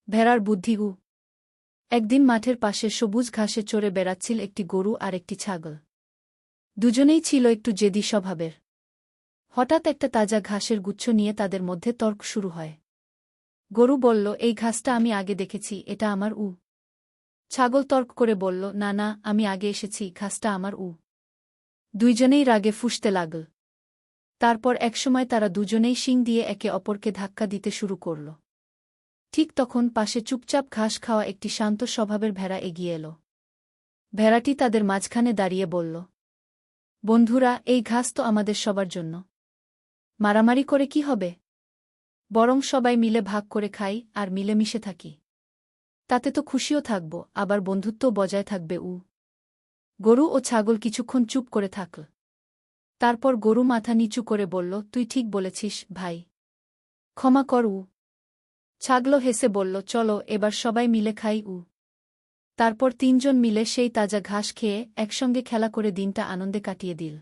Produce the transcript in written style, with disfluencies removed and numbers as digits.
ভেড়ার বুদ্ধি একদিন মাঠের পাশে সবুজ ঘাসে চড়ে বেড়াচ্ছিল একটি গরু আর একটি ছাগল। দুজনেই ছিল একটু জেদি স্বভাবের। হঠাৎ একটা তাজা ঘাসের গুচ্ছ নিয়ে তাদের মধ্যে তর্ক শুরু হয়। গরু বলল, এই ঘাসটা আমি আগে দেখেছি, এটা আমার। ছাগল তর্ক করে বলল, না না, আমি আগে এসেছি, ঘাসটা আমার। দুইজনেই রাগে ফুঁসতে লাগল। তারপর একসময় তারা দুজনেই শিং দিয়ে একে অপরকে ধাক্কা দিতে শুরু করল। ঠিক তখন পাশে চুপচাপ ঘাস খাওয়া একটি শান্ত স্বভাবের ভেড়া এগিয়ে এল। ভেড়াটি তাদের মাঝখানে দাঁড়িয়ে বলল, বন্ধুরা, এই ঘাস তো আমাদের সবার জন্য। মারামারি করে কি হবে? বরং সবাই মিলে ভাগ করে খাই আর মিলেমিশে থাকি। তাতে তো খুশিও থাকব, আবার বন্ধুত্বও বজায় থাকবে। গরু ও ছাগল কিছুক্ষণ চুপ করে থাকল। তারপর গরু মাথা নিচু করে বলল, তুই ঠিক বলেছিস ভাই, ক্ষমা কর। ছাগল হেসে বলল, চলো এবার সবাই মিলে খাই। তারপর তিনজন মিলে সেই তাজা ঘাস খেয়ে একসঙ্গে খেলা করে দিনটা আনন্দে কাটিয়ে দিল।